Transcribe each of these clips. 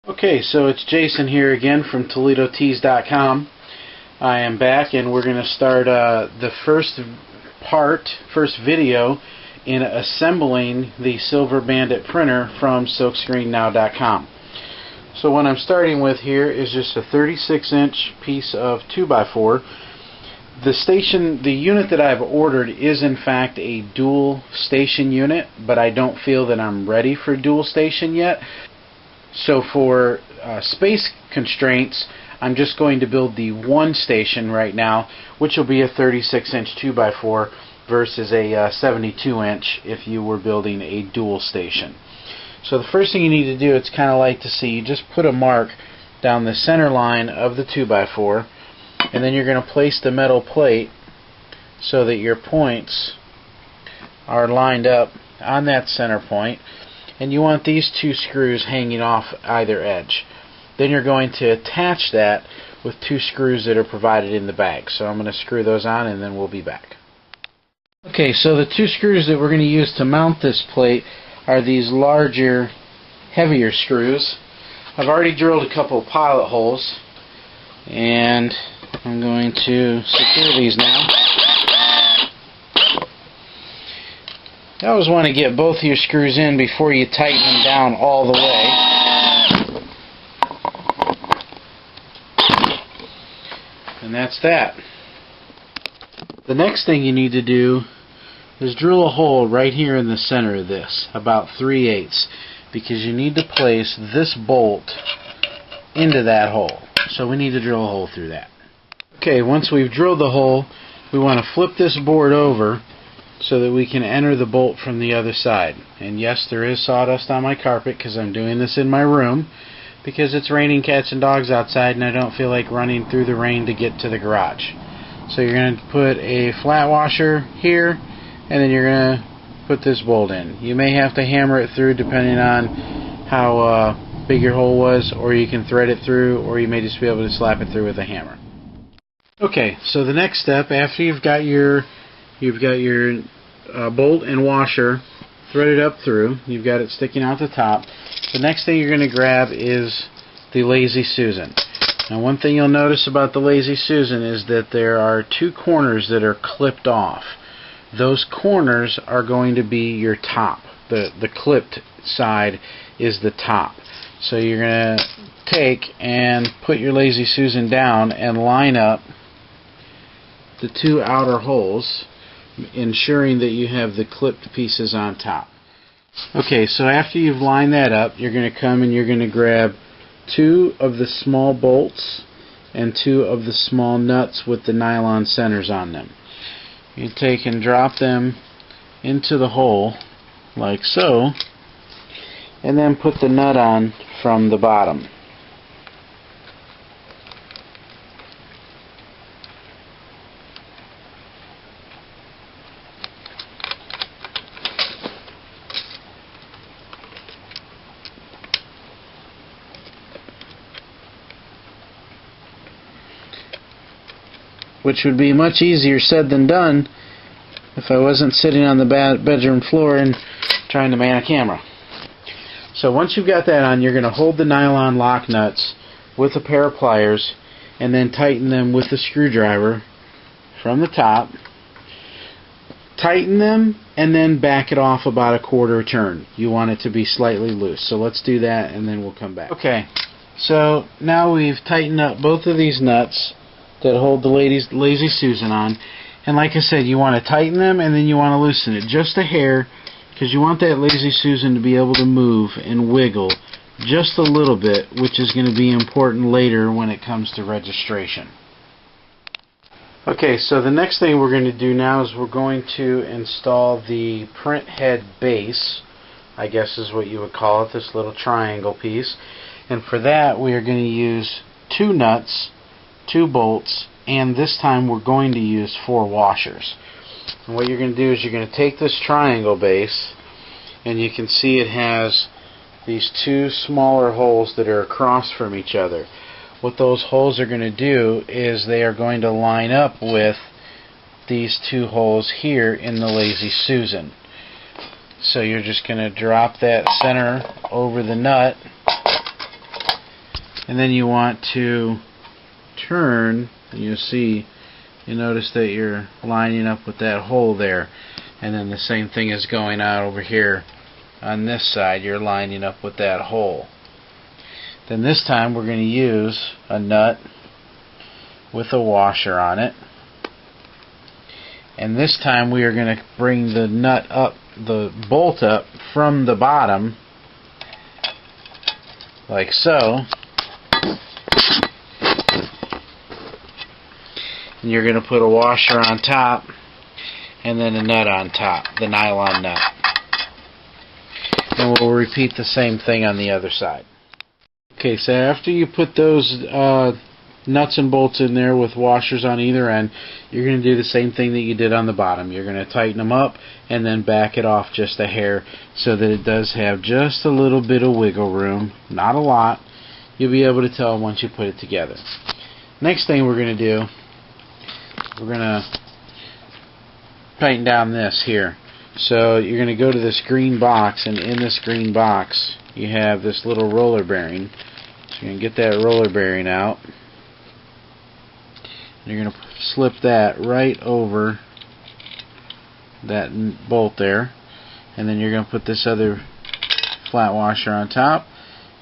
Okay, so it's Jason here again from ToledoTees.com. I am back and we're going to start the first video in assembling the Silver Bandit printer from SilkscreenNow.com. So what I'm starting with here is just a 36-inch piece of 2x4. The unit that I've ordered is in fact a dual station unit, but I don't feel that I'm ready for dual station yet. So for space constraints, I'm just going to build the one station right now, which will be a 36-inch 2x4 versus a 72-inch if you were building a dual station. So the first thing you need to do, it's kind of like to see, you just put a mark down the center line of the 2x4, and then you're going to place the metal plate so that your points are lined up on that center point. And you want these two screws hanging off either edge. Then you're going to attach that with two screws that are provided in the bag. So I'm going to screw those on and then we'll be back. Okay, so the two screws that we're going to use to mount this plate are these larger, heavier screws. I've already drilled a couple of pilot holes and I'm going to secure these now. You always want to get both of your screws in before you tighten them down all the way. And that's that. The next thing you need to do is drill a hole right here in the center of this, about 3/8, because you need to place this bolt into that hole. So we need to drill a hole through that. Okay, once we've drilled the hole, we want to flip this board over so that we can enter the bolt from the other side. And yes, there is sawdust on my carpet because I'm doing this in my room because it's raining cats and dogs outside and I don't feel like running through the rain to get to the garage. So you're going to put a flat washer here and then you're going to put this bolt in. You may have to hammer it through depending on how big your hole was, or you can thread it through, or you may just be able to slap it through with a hammer. Okay, so the next step, after you've got your bolt and washer threaded up through, you've got it sticking out the top, the next thing you're going to grab is the Lazy Susan. Now one thing you'll notice about the Lazy Susan is that there are two corners that are clipped off. Those corners are going to be your top. The clipped side is the top. So you're going to take and put your Lazy Susan down and line up the two outer holes, ensuring that you have the clipped pieces on top. Okay, so after you've lined that up, you're going to come and you're going to grab two of the small bolts and two of the small nuts with the nylon centers on them. You take and drop them into the hole like so, and then put the nut on from the bottom. Which would be much easier said than done if I wasn't sitting on the bedroom floor and trying to man a camera. So once you've got that on, you're going to hold the nylon lock nuts with a pair of pliers and then tighten them with a screwdriver from the top. Tighten them and then back it off about a quarter turn. You want it to be slightly loose. So let's do that and then we'll come back. Okay, so now we've tightened up both of these nuts that hold the Lazy Susan on, and like I said, you want to tighten them and then you want to loosen it just a hair, because you want that Lazy Susan to be able to move and wiggle just a little bit, which is going to be important later when it comes to registration. Okay, so the next thing we're going to do now is we're going to install the print head base, I guess is what you would call it, this little triangle piece, and for that we are going to use two nuts, two bolts, and this time we're going to use 4 washers. And what you're going to do is you're going to take this triangle base, and you can see it has these two smaller holes that are across from each other. What those holes are going to do is they are going to line up with these two holes here in the Lazy Susan. So you're just going to drop that center over the nut and then you want to turn, and you notice that you're lining up with that hole there, and then the same thing is going on over here on this side. You're lining up with that hole. Then this time we're going to use a nut with a washer on it, and this time we are going to bring the nut up, the bolt up from the bottom like so, and you're going to put a washer on top and then a nut on top, the nylon nut, and we'll repeat the same thing on the other side. Okay, so after you put those nuts and bolts in there with washers on either end, you're going to do the same thing that you did on the bottom. You're going to tighten them up and then back it off just a hair so that it does have just a little bit of wiggle room, not a lot. You'll be able to tell once you put it together. Next thing we're going to do, we're going to tighten down this here. So you're going to go to this green box, and in this green box you have this little roller bearing. So you're going to get that roller bearing out. You're going to slip that right over that bolt there, and then you're going to put this other flat washer on top,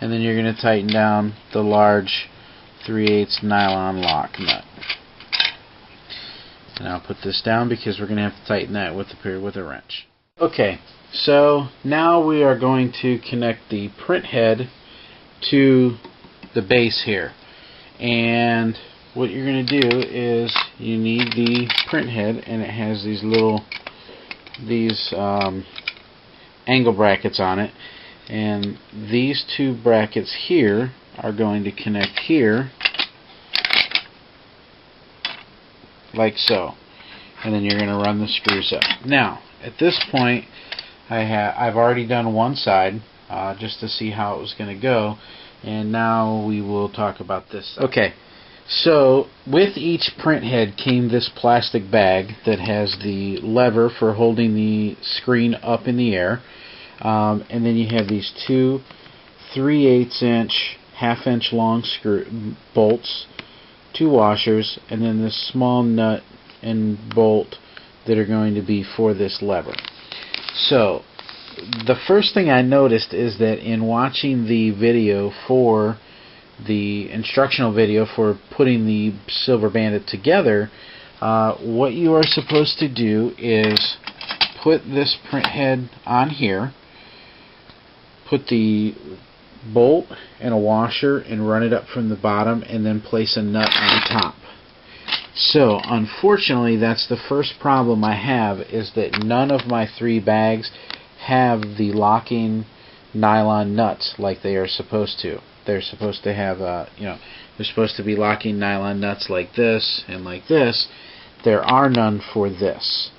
and then you're going to tighten down the large 3/8 nylon lock nut. And I'll put this down because we're going to have to tighten that with a wrench. Okay, so now we are going to connect the print head to the base here, and what you're going to do is you need the print head, and it has these angle brackets on it, and these two brackets here are going to connect here like so, and then you're going to run the screws up. Now at this point I've already done one side just to see how it was going to go, and now we will talk about this side. Okay, so with each print head came this plastic bag that has the lever for holding the screen up in the air, and then you have these two 3/8 inch, half-inch long bolts, two washers, and then this small nut and bolt that are going to be for this lever. So the first thing I noticed is that in watching the video for the instructional video for putting the Silver Bandit together, what you are supposed to do is put this print head on here, put the bolt and a washer and run it up from the bottom, and then place a nut on top. So unfortunately, that's the first problem I have, is that none of my three bags have the locking nylon nuts like they are supposed to. They're supposed to have they're supposed to be locking nylon nuts like this and like this. There are none for this.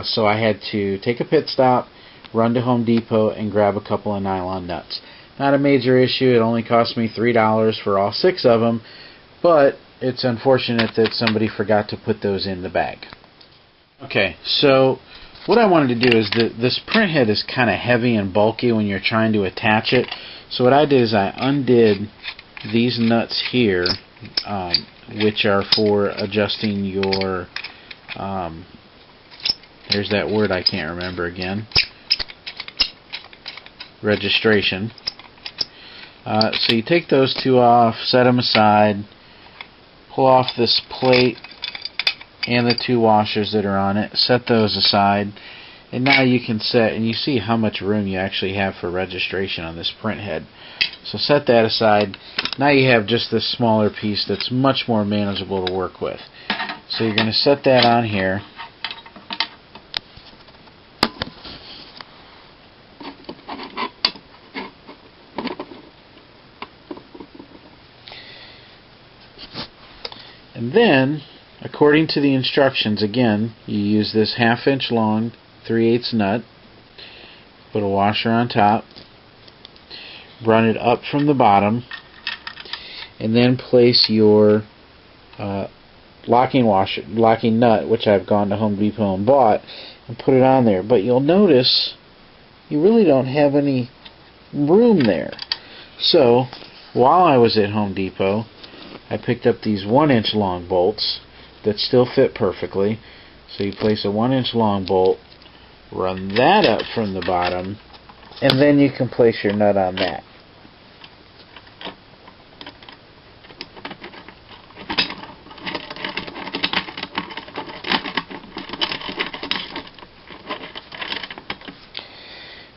So I had to take a pit stop, run to Home Depot, and grab a couple of nylon nuts. Not a major issue. It only cost me $3 for all 6 of them, but it's unfortunate that somebody forgot to put those in the bag. Okay, so what I wanted to do is this print head is kind of heavy and bulky when you're trying to attach it. So what I did is I undid these nuts here, which are for adjusting your, there's that word I can't remember again, registration. So you take those two off, set them aside, pull off this plate and the two washers that are on it, set those aside, and now you can set, and you see how much room you actually have for registration on this print head. So set that aside. Now you have just this smaller piece that's much more manageable to work with. So you're going to set that on here. And then, according to the instructions, again, you use this 1/2 inch long 3/8 nut, put a washer on top, run it up from the bottom, and then place your locking nut, which I've gone to Home Depot and bought, and put it on there. But you'll notice you really don't have any room there. So while I was at Home Depot, I picked up these 1-inch long bolts that still fit perfectly. So you place a 1-inch long bolt, run that up from the bottom, and then you can place your nut on that.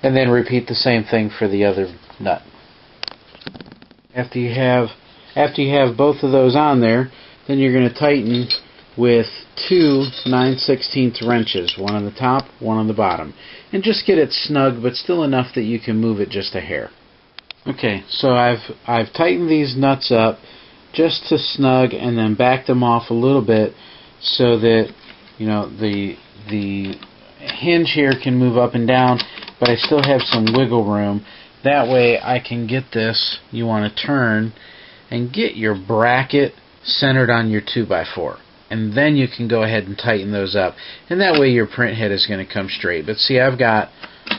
And then repeat the same thing for the other nut. After you have both of those on there, then you're going to tighten with 2 9/16 wrenches, one on the top, one on the bottom, and just get it snug, but still enough that you can move it just a hair. Okay, so I've tightened these nuts up just to snug, and then back them off a little bit so that the hinge here can move up and down, but I still have some wiggle room. That way I can get this. You want to turn and get your bracket centered on your 2x4. And then you can go ahead and tighten those up. And that way your print head is going to come straight. But see, I've got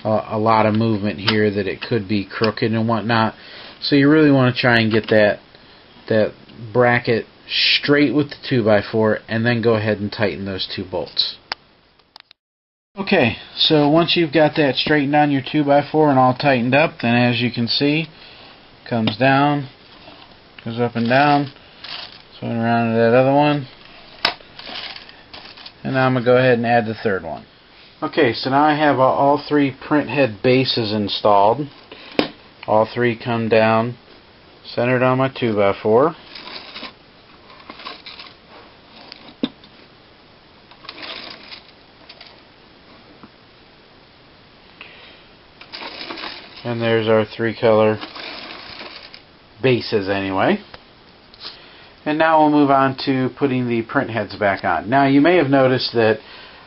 a lot of movement here that it could be crooked and whatnot. So you really want to try and get that bracket straight with the 2x4 and then go ahead and tighten those 2 bolts. Okay, so once you've got that straightened on your 2x4 and all tightened up, then as you can see, comes down, goes up and down, swing around to that other one, and now I'm going to go ahead and add the third one. Okay, so now I have all 3 print head bases installed. All 3 come down, centered on my 2x4. And there's our 3 color bases anyway. And now we'll move on to putting the print heads back on. Now you may have noticed that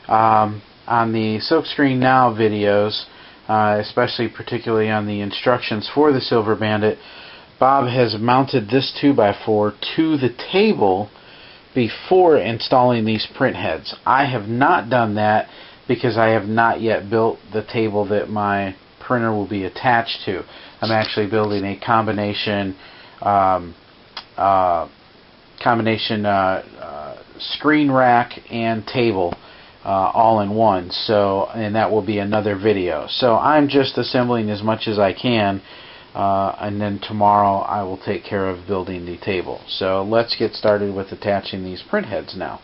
on the Silkscreen Now videos, particularly on the instructions for the Silver Bandit, Bob has mounted this 2x4 to the table before installing these print heads. I have not done that because I have not yet built the table that my printer will be attached to. I'm actually building a combination screen rack and table all in one. So, and that will be another video. So I'm just assembling as much as I can, and then tomorrow I will take care of building the table. So let's get started with attaching these print heads now.